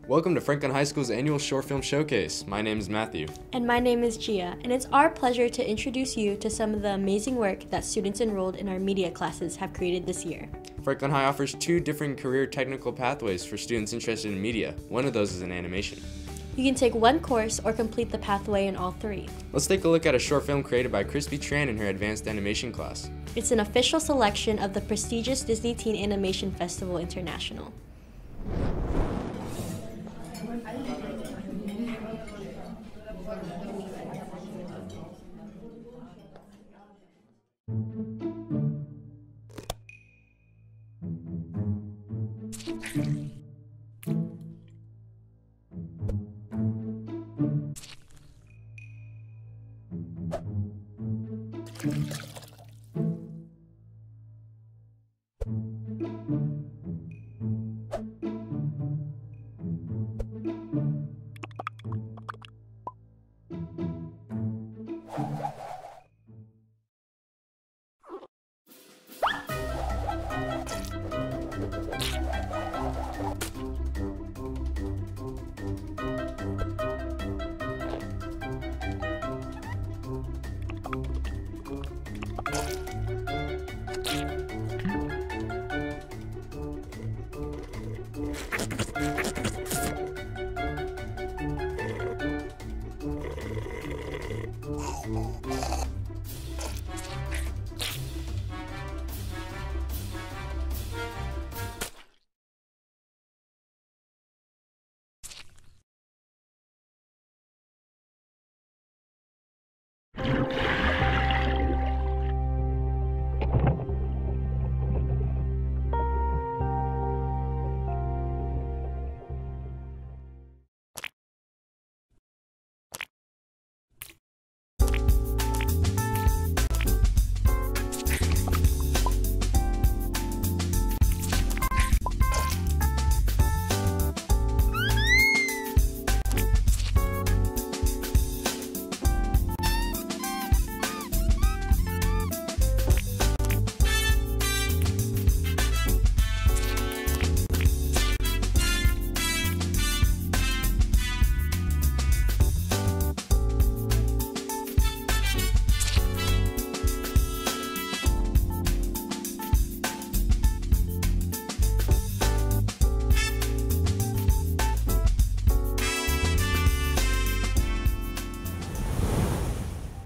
Welcome to Franklin High School's annual short film showcase. My name is Matthew. And my name is Gia, and it's our pleasure to introduce you to some of the amazing work that students enrolled in our media classes have created this year. Franklin High offers 2 different career technical pathways for students interested in media. One of those is in animation. You can take one course or complete the pathway in all 3. Let's take a look at a short film created by Crispy Tran in her advanced animation class. It's an official selection of the prestigious Disney Teen Animation Festival International.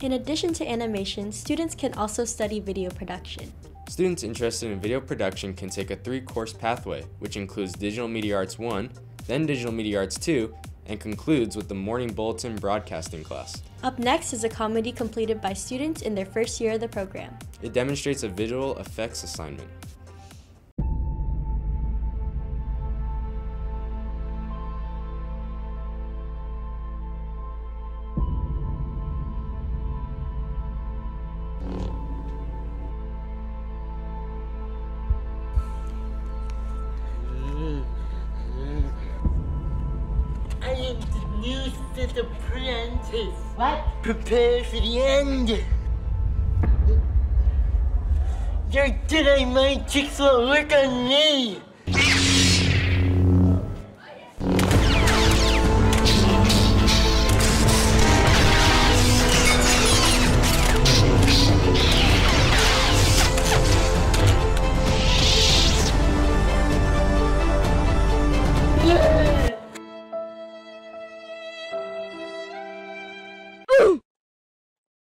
In addition to animation, students can also study video production. Students interested in video production can take a 3-course pathway, which includes Digital Media Arts 1, then Digital Media Arts 2, and concludes with the Morning Bulletin Broadcasting class. Up next is a comedy completed by students in their first year of the program. It demonstrates a visual effects assignment. The apprentice. What? Prepare for the end. Your Jedi mind tricks will work on me.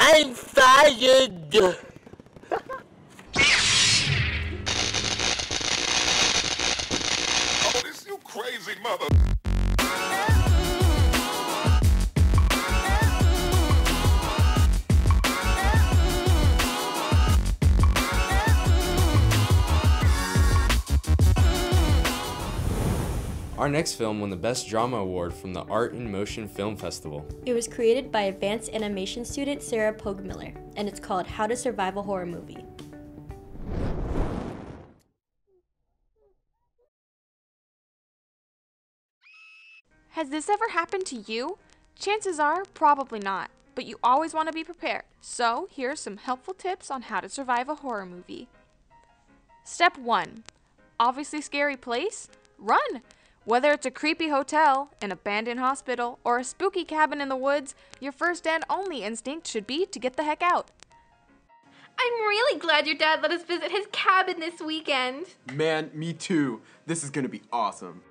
I'm fired! Oh, this you crazy mother! Our next film won the Best Drama Award from the Art in Motion Film Festival. It was created by advanced animation student Sarah Pogmiller, and it's called How to Survive a Horror Movie. Has this ever happened to you? Chances are, probably not, but you always want to be prepared. So, here are some helpful tips on how to survive a horror movie. Step 1. Obviously scary place? Run! Whether it's a creepy hotel, an abandoned hospital, or a spooky cabin in the woods, your first and only instinct should be to get the heck out. I'm really glad your dad let us visit his cabin this weekend. Man, me too. This is gonna be awesome.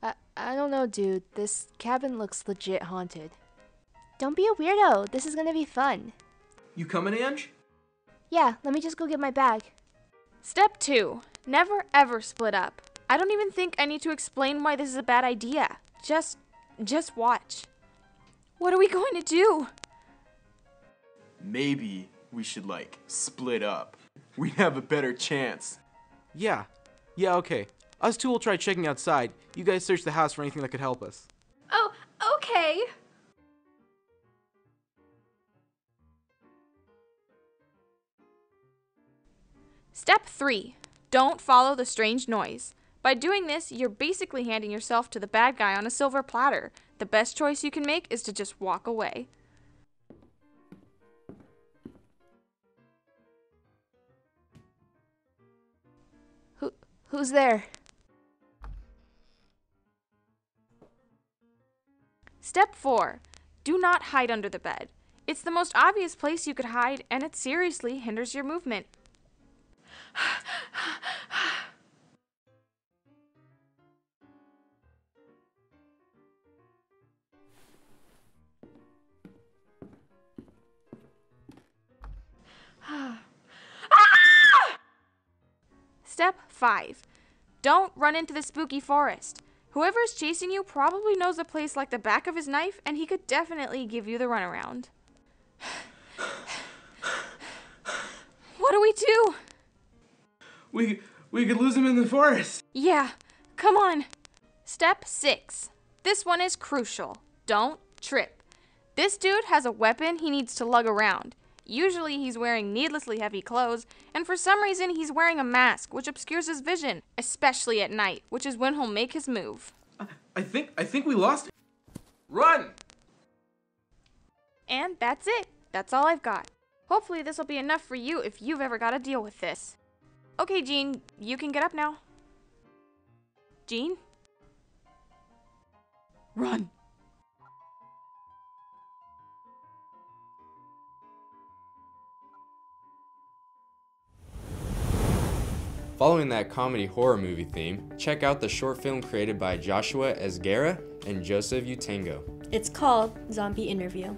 I don't know, dude. This cabin looks legit haunted. Don't be a weirdo. This is gonna be fun. You coming, Ange? Yeah, let me just go get my bag. Step 2. Never ever split up. I don't even think I need to explain why this is a bad idea. Just watch. What are we going to do? Maybe we should, split up. We'd have a better chance. Yeah, okay. Us two will try checking outside. You guys search the house for anything that could help us. Oh, okay. Step 3. Don't follow the strange noise. By doing this, you're basically handing yourself to the bad guy on a silver platter. The best choice you can make is to just walk away. Who's there? Step 4. Do not hide under the bed. It's the most obvious place you could hide, and it seriously hinders your movement. Step 5. Don't run into the spooky forest. Whoever is chasing you probably knows the place like the back of his knife, and he could definitely give you the runaround. What do we do? We could lose him in the forest. Yeah, come on. Step 6. This one is crucial. Don't trip. This dude has a weapon he needs to lug around. Usually he's wearing needlessly heavy clothes, and for some reason he's wearing a mask, which obscures his vision, especially at night, which is when he'll make his move. I think we lost it. Run! And that's it. That's all I've got. Hopefully this will be enough for you if you've ever got to deal with this. Okay, Jean, you can get up now. Jean? Run. Following that comedy horror movie theme, check out the short film created by Joshua Esguerra and Joseph Utengo. It's called Zombie Interview.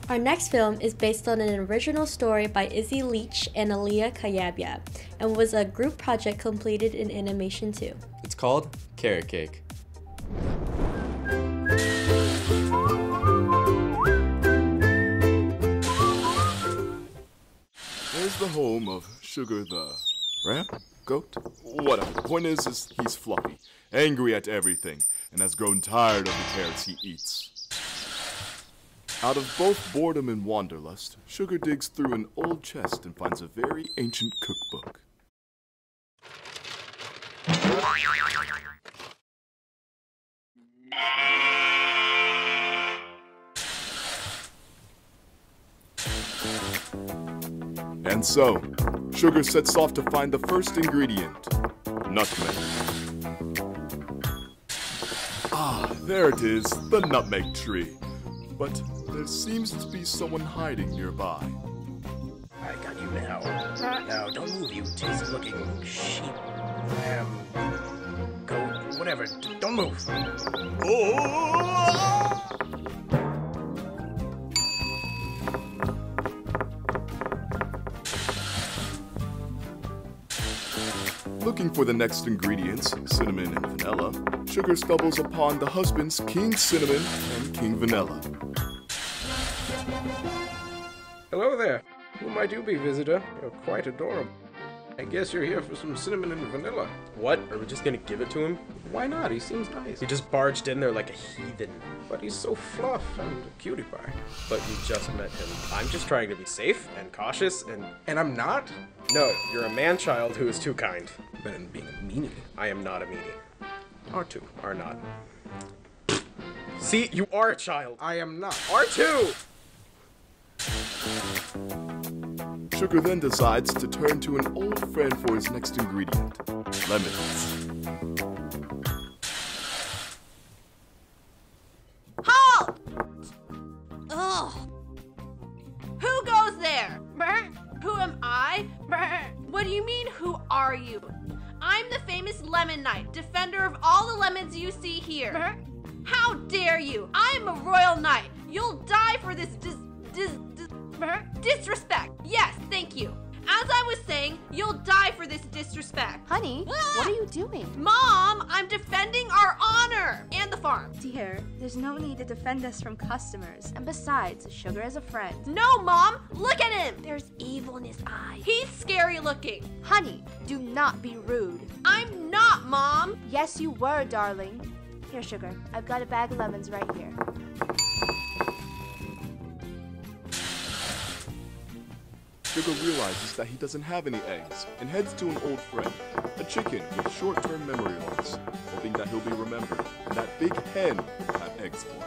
Our next film is based on an original story by Izzy Leach and Aliyah Kayabyab and was a group project completed in animation too. It's called Carrot Cake. There's the home of Sugar the ram? Goat? Whatever. The point is he's fluffy, angry at everything, and has grown tired of the carrots he eats. Out of both boredom and wanderlust, Sugar digs through an old chest and finds a very ancient cookbook. And so, Sugar sets off to find the first ingredient, nutmeg. Ah, there it is, the nutmeg tree. But there seems to be someone hiding nearby. I got you now. Now, don't move, you tasty-looking sheep, lamb, goat, whatever. Don't move. Oh! Looking for the next ingredients, cinnamon and vanilla, Sugar stumbles upon the husbands King Cinnamon and King Vanilla. Hello there. Who might you be, visitor? You're quite adorable. I guess you're here for some cinnamon and vanilla. What? Are we just gonna give it to him? Why not? He seems nice. He just barged in there like a heathen. But he's so fluff and a cutie pie. But you just met him. I'm just trying to be safe and cautious and... And I'm not? No, you're a man-child who is too kind. Better than being a meanie. I am not a meanie. R2. Are not. See, you are a child. I am not. R2! Sugar then decides to turn to an old friend for his next ingredient, lemons. Halt! Ugh. Who goes there? Who am I? What do you mean, who are you? I'm the famous Lemon Knight, defender of all the lemons you see here. How dare you? I'm a royal knight. You'll die for this disrespect. Yes, thank you. As I was saying, you'll die for this disrespect. Honey, what are you doing? Mom, I'm defending our honor and the farm. Dear, there's no need to defend us from customers. And besides, Sugar is a friend. No, Mom, look at him. There's evil in his eye. He's scary looking. Honey, do not be rude. I'm not, Mom. Yes, you were, darling. Here, Sugar, I've got a bag of lemons right here. Sugar realizes that he doesn't have any eggs and heads to an old friend, a chicken with short-term memory loss, hoping that he'll be remembered and that big hen will have eggs for him.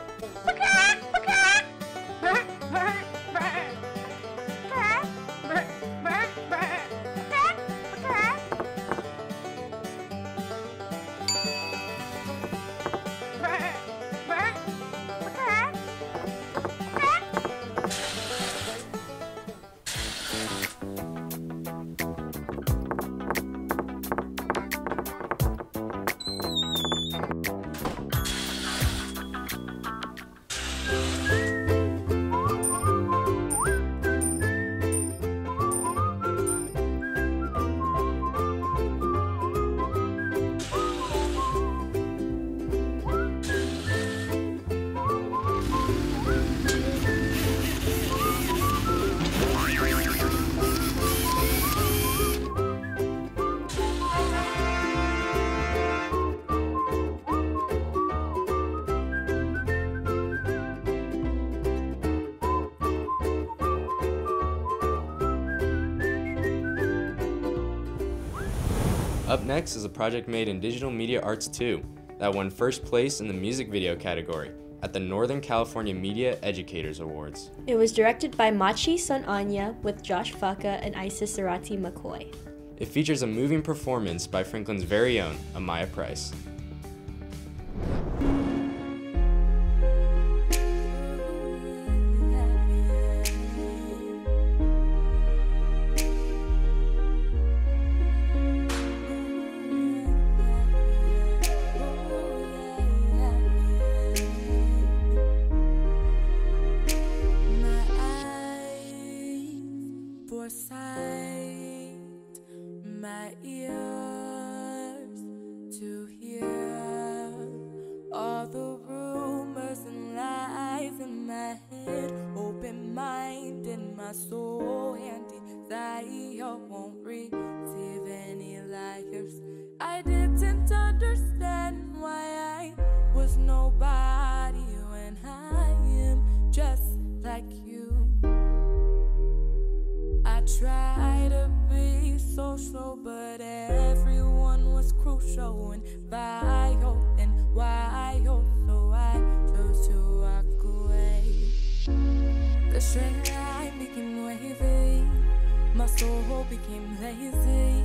Up next is a project made in Digital Media Arts 2 that won first place in the music video category at the Northern California Media Educators Awards. It was directed by Machi Son Anya with Josh Faka and Isis Sarati McCoy. It features a moving performance by Franklin's very own Amaya Price. My ears to hear all the rumors and lies in my head. Open mind in my soul, and desire won't receive any liars. I didn't understand why I was nobody when I am just like you. I try to be social, but everyone was crucial and vital and wild, so I chose to walk away. The straight line became wavy, my soul became lazy.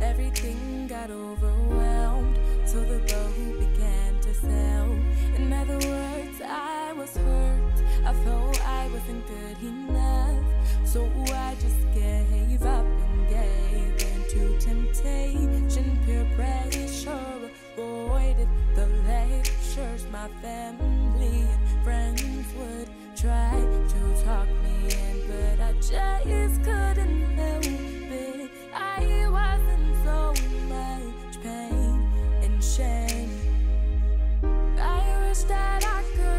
Everything got overwhelmed, so the boat began to sail. In other words, I was hurt, I felt I wasn't good enough, so I just gave up and gave in to temptation, peer pressure, avoided the lectures. My family and friends would try to talk me in, but I just couldn't help it. I was in so much pain and shame. I wish that I could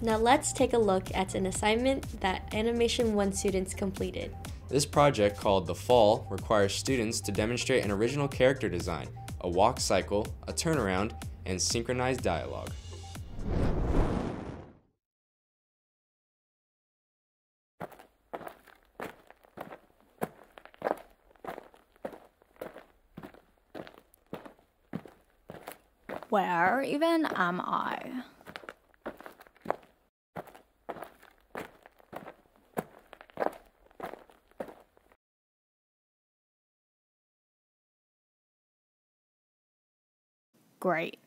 Now let's take a look at an assignment that Animation 1 students completed. This project, called The Fall, requires students to demonstrate an original character design, a walk cycle, a turnaround, and synchronized dialogue. Where even am I? Great.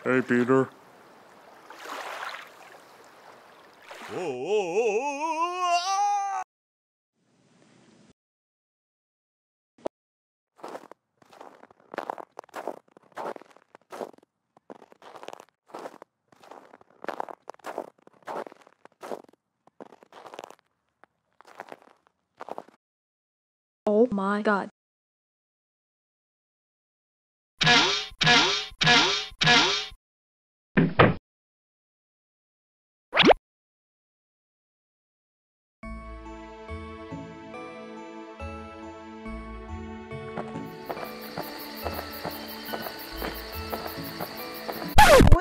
Hey, Peter. Oh my god.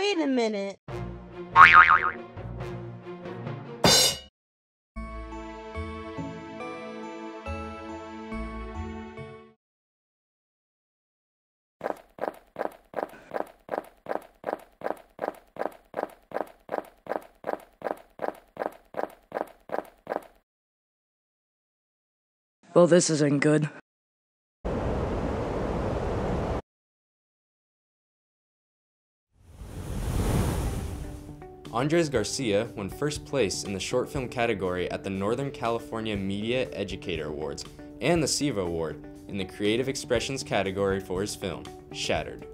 Wait a minute. Well, this isn't good. Andres Garcia won first place in the short film category at the Northern California Media Educator Awards and the SIVA Award in the Creative Expressions category for his film, Shattered.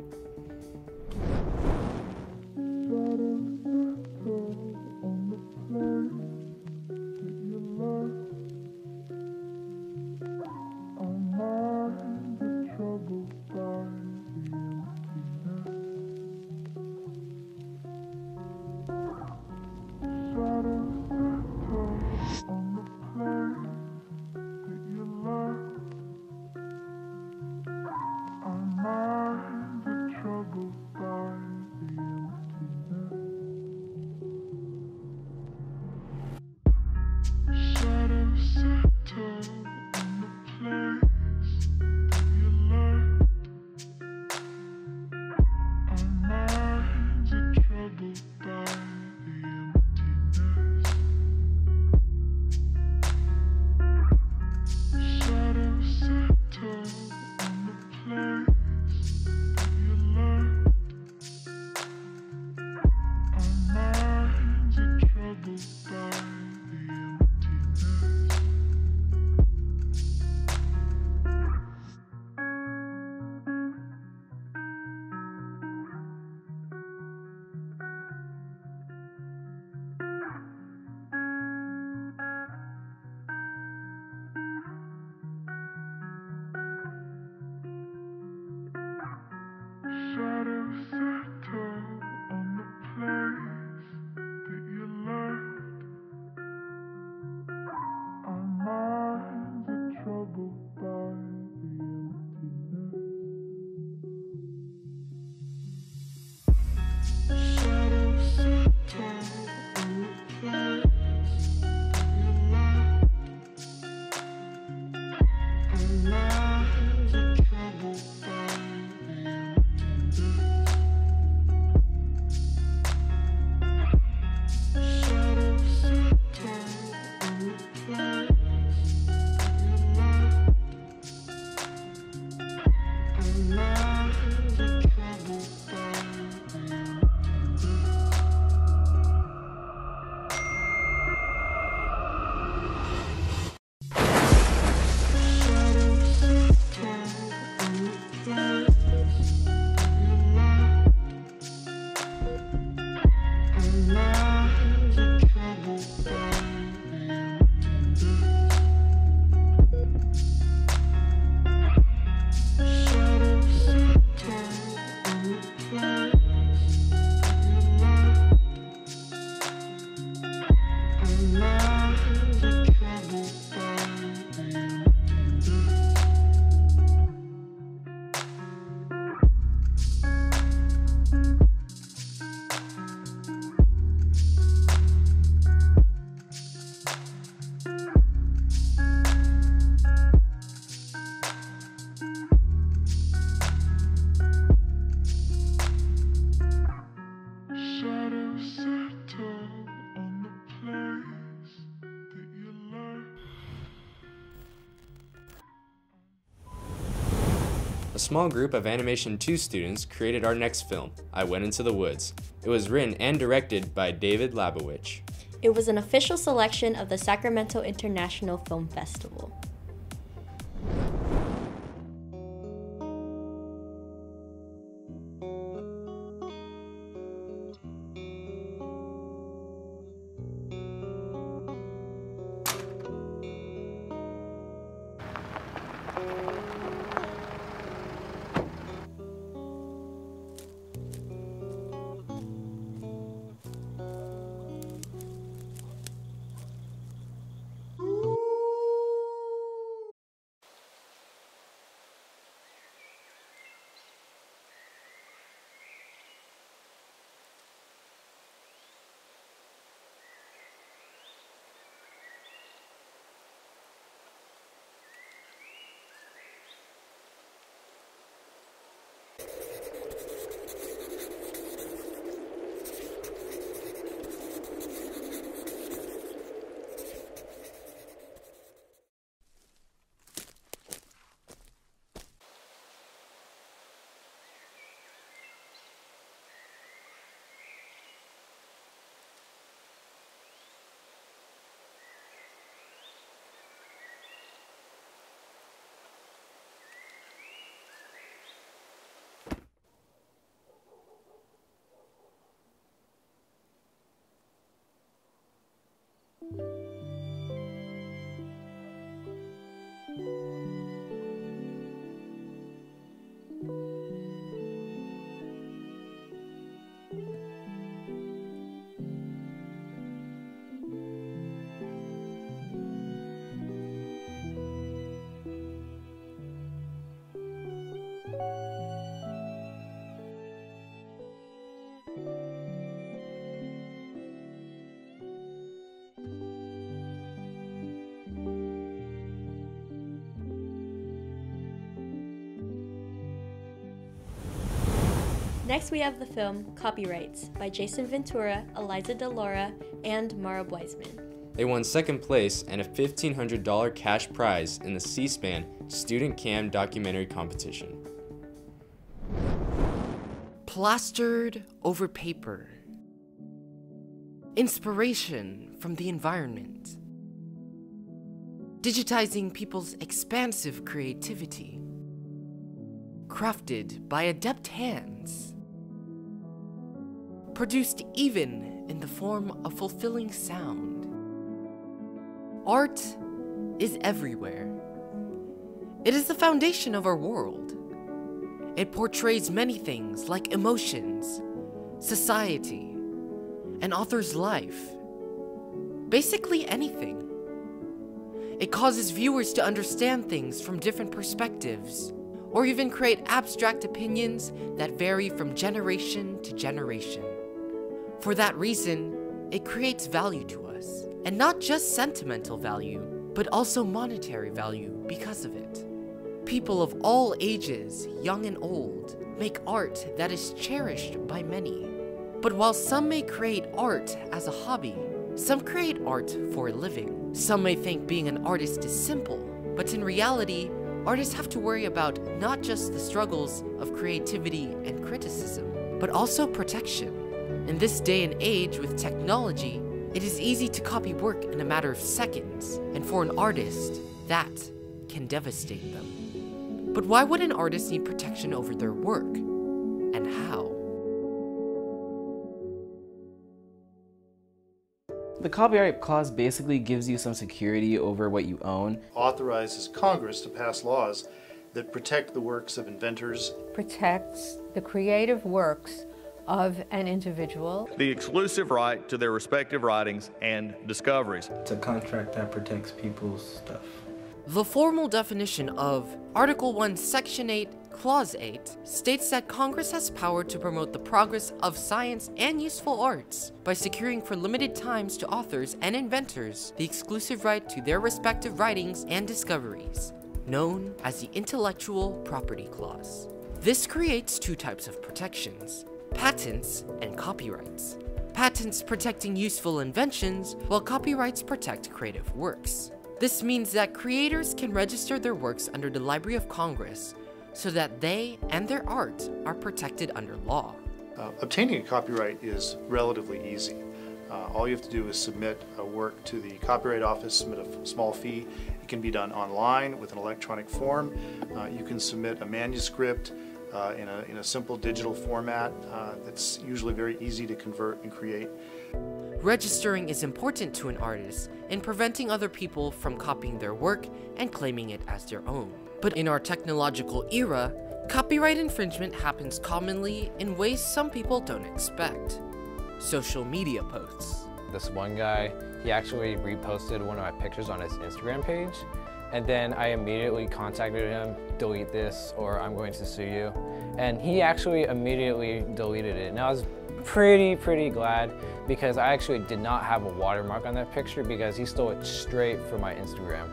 A small group of Animation 2 students created our next film, I Went Into the Woods. It was written and directed by David Labowich. It was an official selection of the Sacramento International Film Festival. Next, we have the film Copyrights by Jason Ventura, Eliza DeLaura, and Mara Weisman. They won second place and a $1,500 cash prize in the C-SPAN Student Cam Documentary Competition. Plastered over paper. Inspiration from the environment. Digitizing people's expansive creativity. Crafted by adept hands. Produced even in the form of fulfilling sound. Art is everywhere. It is the foundation of our world. It portrays many things like emotions, society, an author's life. Basically anything. It causes viewers to understand things from different perspectives, or even create abstract opinions that vary from generation to generation. For that reason, it creates value to us, and not just sentimental value, but also monetary value because of it. People of all ages, young and old, make art that is cherished by many. But while some may create art as a hobby, some create art for a living. Some may think being an artist is simple, but in reality, artists have to worry about not just the struggles of creativity and criticism, but also protection. In this day and age with technology, it is easy to copy work in a matter of seconds, and for an artist, that can devastate them. But why would an artist need protection over their work? And how? The copyright clause basically gives you some security over what you own. Authorizes Congress to pass laws that protect the works of inventors. Protects the creative works of an individual. The exclusive right to their respective writings and discoveries. It's a contract that protects people's stuff. The formal definition of Article 1, Section 8, Clause 8 states that Congress has power to promote the progress of science and useful arts by securing for limited times to authors and inventors the exclusive right to their respective writings and discoveries, known as the Intellectual Property Clause. This creates two types of protections: patents and copyrights. Patents protecting useful inventions, while copyrights protect creative works. This means that creators can register their works under the Library of Congress so that they and their art are protected under law. Obtaining a copyright is relatively easy. All you have to do is submit a work to the Copyright Office, submit a small fee. It can be done online with an electronic form. You can submit a manuscript in a simple digital format that's usually very easy to convert and create. Registering is important to an artist in preventing other people from copying their work and claiming it as their own. But in our technological era, copyright infringement happens commonly in ways some people don't expect. Social media posts. This one guy, he actually reposted one of my pictures on his Instagram page, and then I immediately contacted him, delete this or I'm going to sue you. And he actually immediately deleted it. And I was pretty glad because I actually did not have a watermark on that picture because he stole it straight from my Instagram.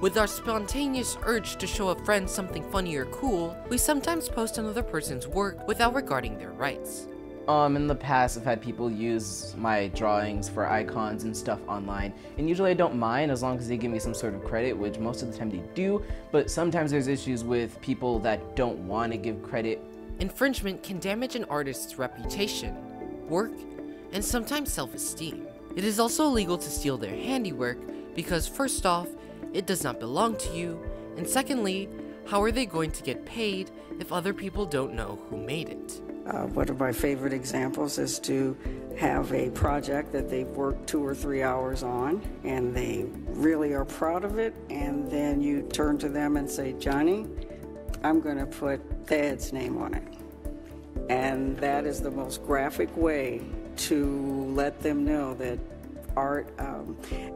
With our spontaneous urge to show a friend something funny or cool, we sometimes post another person's work without regarding their rights. In the past, I've had people use my drawings for icons and stuff online, and usually I don't mind as long as they give me some sort of credit, which most of the time they do, but sometimes there's issues with people that don't want to give credit. Infringement can damage an artist's reputation, work, and sometimes self-esteem. It is also illegal to steal their handiwork because first off, it does not belong to you, and secondly, how are they going to get paid if other people don't know who made it? One of my favorite examples is to have a project that they've worked 2 or 3 hours on, and they really are proud of it, and then you turn to them and say, Johnny, I'm going to put Thad's name on it. And that is the most graphic way to let them know that art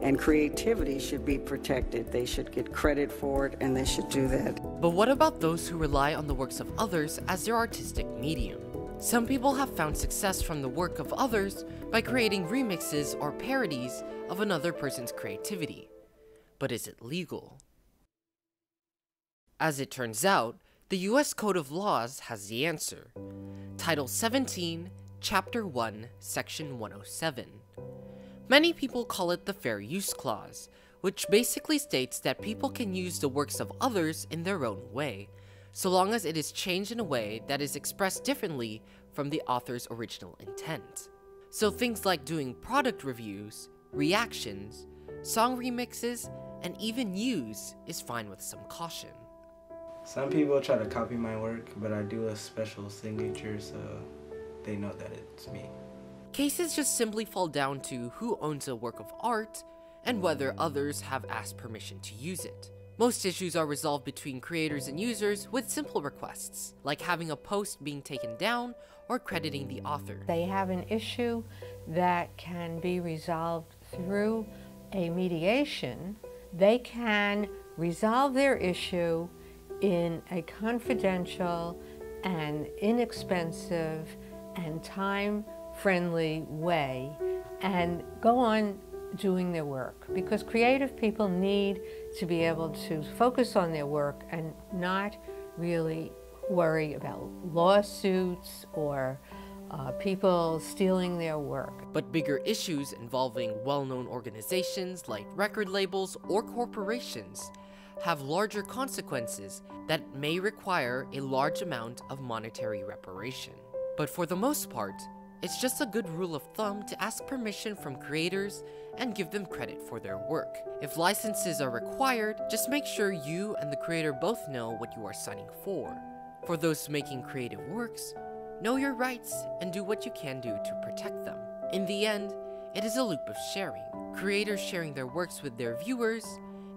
and creativity should be protected. They should get credit for it, and they should do that. But what about those who rely on the works of others as their artistic medium? Some people have found success from the work of others by creating remixes or parodies of another person's creativity. But is it legal? As it turns out, the US Code of Laws has the answer. Title 17, Chapter 1, Section 107. Many people call it the Fair Use Clause, which basically states that people can use the works of others in their own way, so long as it is changed in a way that is expressed differently from the author's original intent. So things like doing product reviews, reactions, song remixes, and even news is fine with some caution. Some people try to copy my work, but I do a special signature so they know that it's me. Cases just simply fall down to who owns a work of art and whether others have asked permission to use it. Most issues are resolved between creators and users with simple requests, like having a post being taken down or crediting the author. They have an issue that can be resolved through a mediation. They can resolve their issue in a confidential and inexpensive and time-friendly way and go on doing their work, because creative people need to be able to focus on their work and not really worry about lawsuits or people stealing their work. But bigger issues involving well-known organizations like record labels or corporations have larger consequences that may require a large amount of monetary reparation. But for the most part, it's just a good rule of thumb to ask permission from creators and give them credit for their work. If licenses are required, just make sure you and the creator both know what you are signing for. For those making creative works, know your rights and do what you can do to protect them. In the end, it is a loop of sharing. Creators sharing their works with their viewers,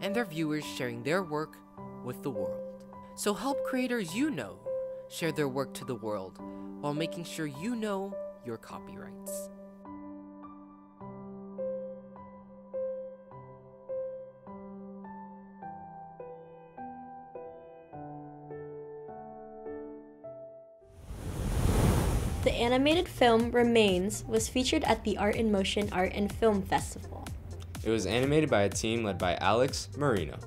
and their viewers sharing their work with the world. So help creators you know share their work to the world while making sure you know your copyrights. The animated film Remains was featured at the Art in Motion Art and Film Festival. It was animated by a team led by Alex Marino.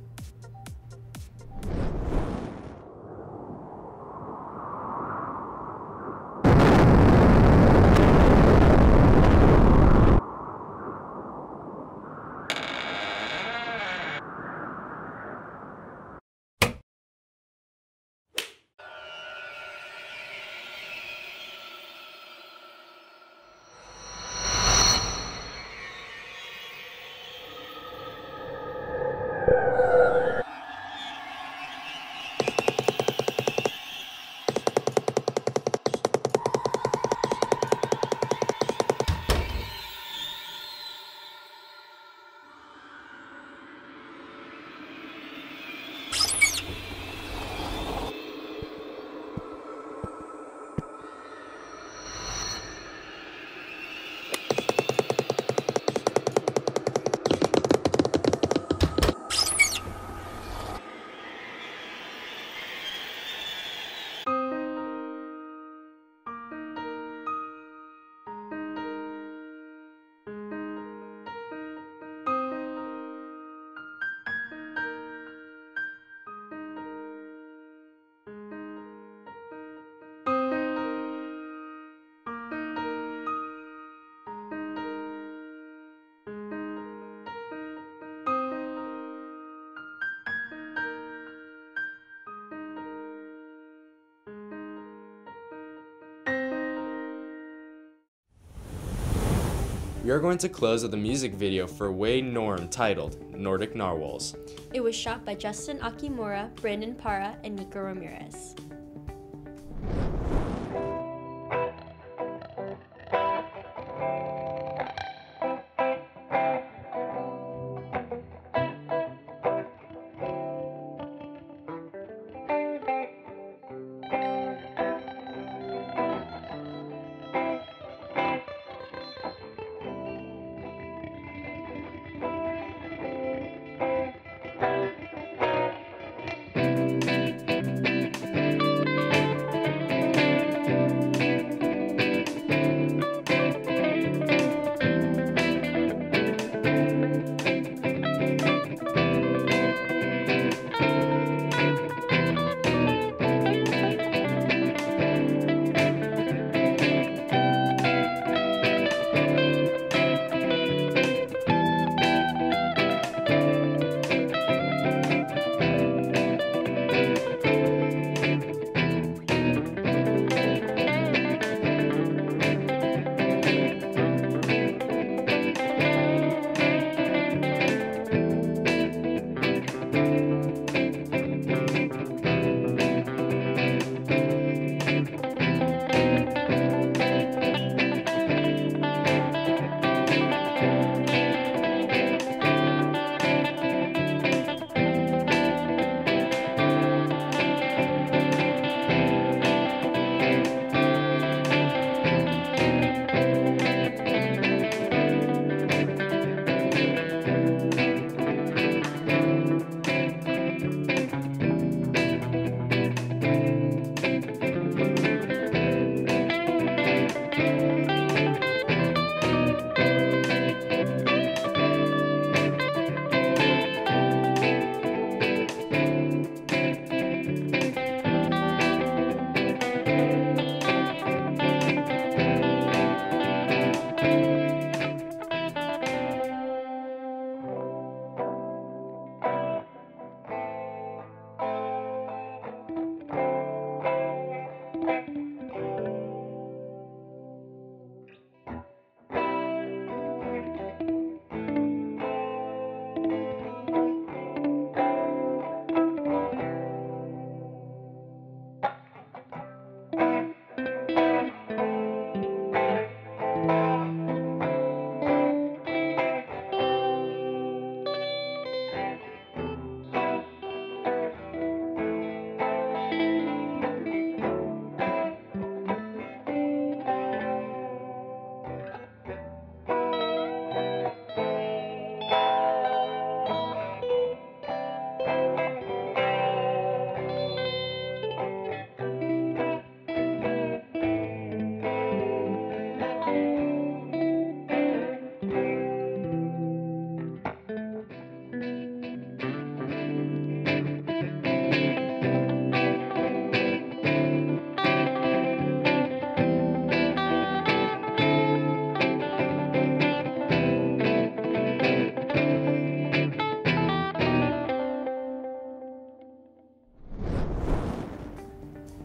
We are going to close with a music video for Way Norm titled Nordic Narwhals. It was shot by Justin Akimura, Brandon Parra, and Nico Ramirez.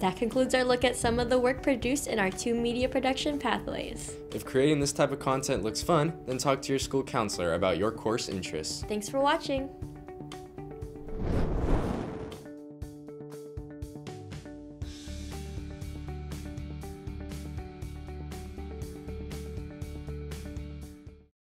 That concludes our look at some of the work produced in our 2 media production pathways. If creating this type of content looks fun, then talk to your school counselor about your course interests. Thanks for watching!